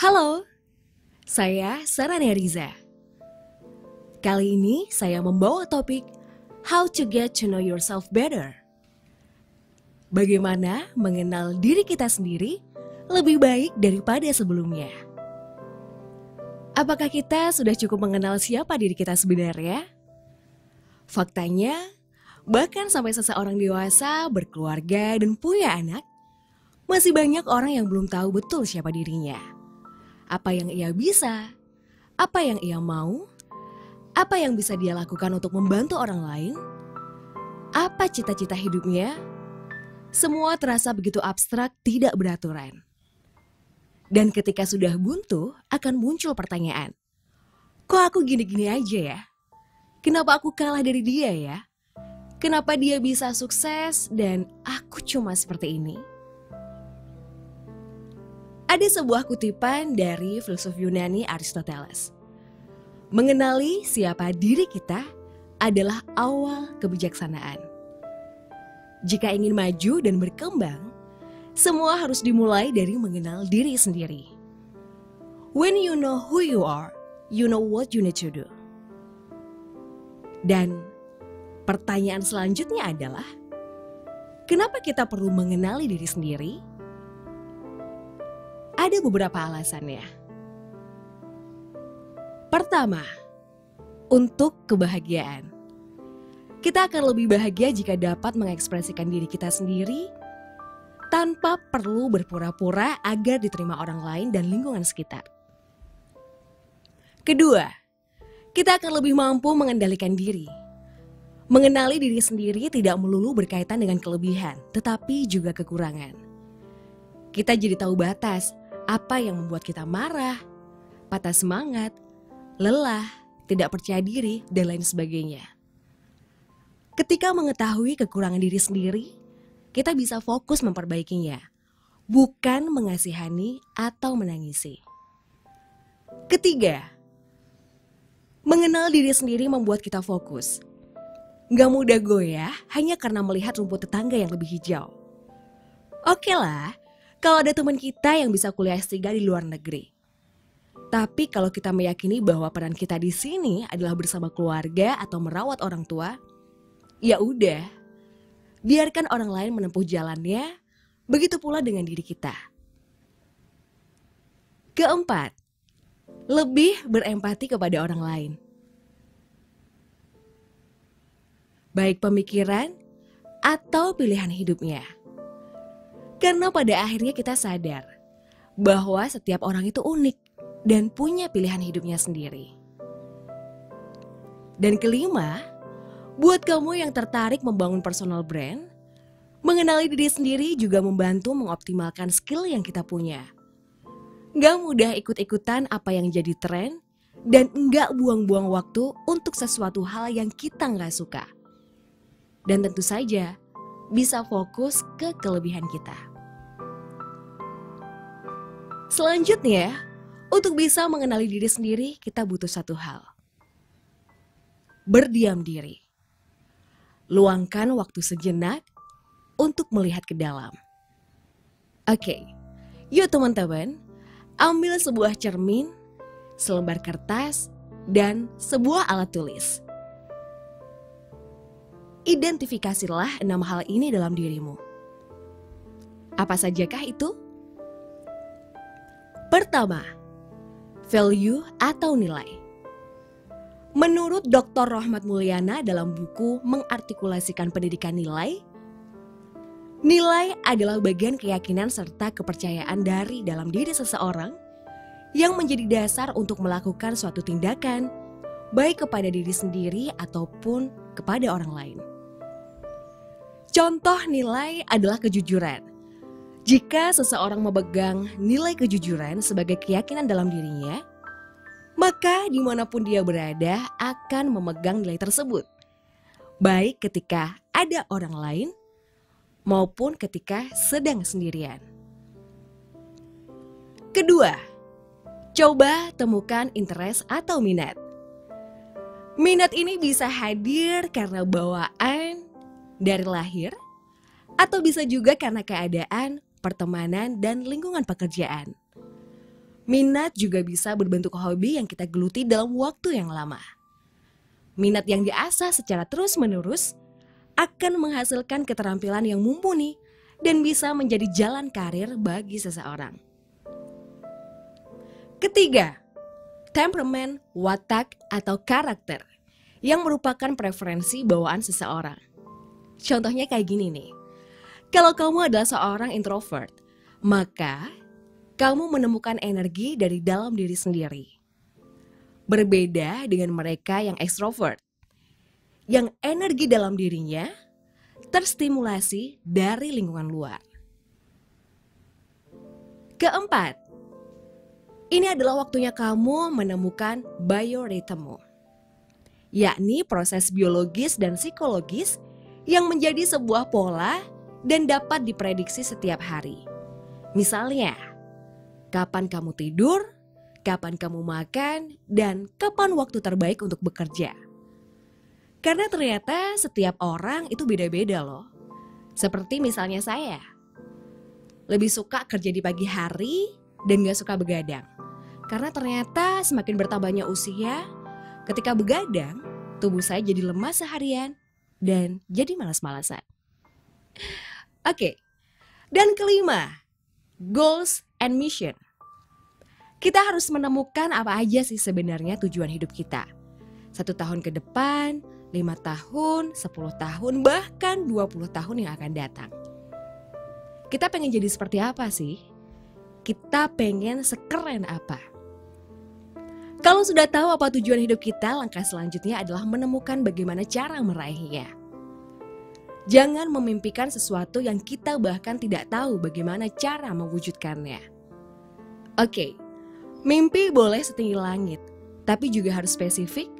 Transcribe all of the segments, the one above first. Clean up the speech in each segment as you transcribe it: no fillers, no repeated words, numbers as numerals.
Halo, saya Sarania Riza. Kali ini saya membawa topik How to get to know yourself better. Bagaimana mengenal diri kita sendiri lebih baik daripada sebelumnya. Apakah kita sudah cukup mengenal siapa diri kita sebenarnya? Faktanya, bahkan sampai seseorang dewasa, berkeluarga, dan punya anak, masih banyak orang yang belum tahu betul siapa dirinya. Apa yang ia bisa, apa yang ia mau, apa yang bisa dia lakukan untuk membantu orang lain, apa cita-cita hidupnya, semua terasa begitu abstrak, tidak beraturan. Dan ketika sudah buntu, akan muncul pertanyaan, kok aku gini-gini aja ya? Kenapa aku kalah dari dia ya? Kenapa dia bisa sukses dan aku cuma seperti ini? Ada sebuah kutipan dari filsuf Yunani Aristoteles. Mengenali siapa diri kita adalah awal kebijaksanaan. Jika ingin maju dan berkembang, semua harus dimulai dari mengenal diri sendiri. When you know who you are, you know what you need to do. Dan pertanyaan selanjutnya adalah, kenapa kita perlu mengenali diri sendiri? Ada beberapa alasannya. Pertama, untuk kebahagiaan. Kita akan lebih bahagia jika dapat mengekspresikan diri kita sendiri tanpa perlu berpura-pura agar diterima orang lain dan lingkungan sekitar. Kedua, kita akan lebih mampu mengendalikan diri. Mengenali diri sendiri tidak melulu berkaitan dengan kelebihan, tetapi juga kekurangan. Kita jadi tahu batas, apa yang membuat kita marah, patah semangat, lelah, tidak percaya diri, dan lain sebagainya. Ketika mengetahui kekurangan diri sendiri, kita bisa fokus memperbaikinya, bukan mengasihani atau menangisi. Ketiga, mengenal diri sendiri membuat kita fokus. Gak mudah goyah hanya karena melihat rumput tetangga yang lebih hijau. Oke lah, kalau ada teman kita yang bisa kuliah S3 di luar negeri. Tapi kalau kita meyakini bahwa peran kita di sini adalah bersama keluarga atau merawat orang tua, ya udah, biarkan orang lain menempuh jalannya, begitu pula dengan diri kita. Keempat, lebih berempati kepada orang lain. Baik pemikiran atau pilihan hidupnya. Karena pada akhirnya kita sadar bahwa setiap orang itu unik dan punya pilihan hidupnya sendiri. Dan kelima, buat kamu yang tertarik membangun personal brand, mengenali diri sendiri juga membantu mengoptimalkan skill yang kita punya. Gak mudah ikut-ikutan apa yang jadi tren dan gak buang-buang waktu untuk sesuatu hal yang kita gak suka. Dan tentu saja bisa fokus ke kelebihan kita. Selanjutnya, untuk bisa mengenali diri sendiri, kita butuh satu hal. Berdiam diri. Luangkan waktu sejenak untuk melihat ke dalam. Oke, yuk teman-teman, ambil sebuah cermin, selembar kertas, dan sebuah alat tulis. Identifikasilah 6 hal ini dalam dirimu. Apa sajakah itu? Pertama, value atau nilai. Menurut Dr. Rohmat Mulyana dalam buku Mengartikulasikan Pendidikan Nilai, nilai adalah bagian keyakinan serta kepercayaan dari dalam diri seseorang yang menjadi dasar untuk melakukan suatu tindakan, baik kepada diri sendiri ataupun kepada orang lain. Contoh nilai adalah kejujuran. Jika seseorang memegang nilai kejujuran sebagai keyakinan dalam dirinya, maka dimanapun dia berada akan memegang nilai tersebut. Baik ketika ada orang lain maupun ketika sedang sendirian. Kedua, coba temukan interest atau minat. Minat ini bisa hadir karena bawaan dari lahir, atau bisa juga karena keadaan, pertemanan, dan lingkungan pekerjaan. Minat juga bisa berbentuk hobi yang kita geluti dalam waktu yang lama. Minat yang diasah secara terus-menerus akan menghasilkan keterampilan yang mumpuni dan bisa menjadi jalan karir bagi seseorang. Ketiga, temperamen, watak, atau karakter yang merupakan preferensi bawaan seseorang. Contohnya kayak gini nih. Kalau kamu adalah seorang introvert, maka kamu menemukan energi dari dalam diri sendiri. Berbeda dengan mereka yang ekstrovert, yang energi dalam dirinya terstimulasi dari lingkungan luar. Keempat, ini adalah waktunya kamu menemukan bioritme, yakni proses biologis dan psikologis yang menjadi sebuah pola dan dapat diprediksi setiap hari. Misalnya, kapan kamu tidur, kapan kamu makan, dan kapan waktu terbaik untuk bekerja. Karena ternyata setiap orang itu beda-beda loh. Seperti misalnya saya, lebih suka kerja di pagi hari dan gak suka begadang. Karena ternyata semakin bertambahnya usia, ketika begadang, tubuh saya jadi lemas seharian dan jadi malas-malasan. Oke, dan kelima, goals and mission. Kita harus menemukan apa aja sih sebenarnya tujuan hidup kita. 1 tahun ke depan, 5 tahun, 10 tahun, bahkan 20 tahun yang akan datang. Kita pengen jadi seperti apa sih? Kita pengen sekeren apa? Kalau sudah tahu apa tujuan hidup kita, langkah selanjutnya adalah menemukan bagaimana cara meraihnya. Jangan memimpikan sesuatu yang kita bahkan tidak tahu bagaimana cara mewujudkannya. Oke, mimpi boleh setinggi langit, tapi juga harus spesifik,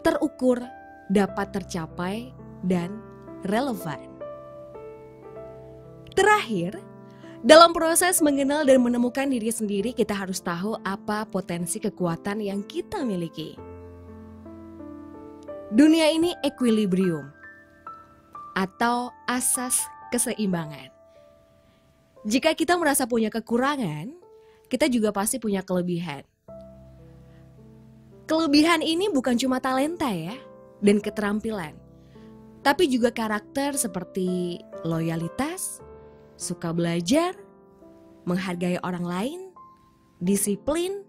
terukur, dapat tercapai, dan relevan. Terakhir, dalam proses mengenal dan menemukan diri sendiri, kita harus tahu apa potensi kekuatan yang kita miliki. Dunia ini equilibrium atau asas keseimbangan. Jika kita merasa punya kekurangan, kita juga pasti punya kelebihan. Kelebihan ini bukan cuma talenta ya, dan keterampilan, tapi juga karakter seperti loyalitas, suka belajar, menghargai orang lain, disiplin,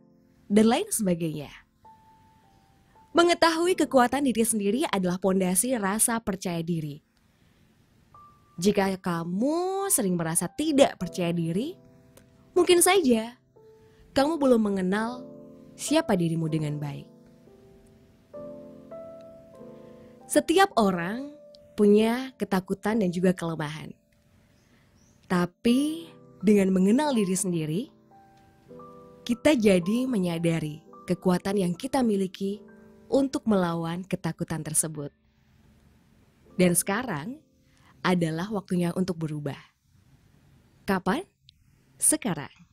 dan lain sebagainya. Mengetahui kekuatan diri sendiri adalah pondasi rasa percaya diri. Jika kamu sering merasa tidak percaya diri, mungkin saja kamu belum mengenal siapa dirimu dengan baik. Setiap orang punya ketakutan dan juga kelemahan. Tapi dengan mengenal diri sendiri, kita jadi menyadari kekuatan yang kita miliki untuk melawan ketakutan tersebut. Dan sekarang adalah waktunya untuk berubah. Kapan? Sekarang.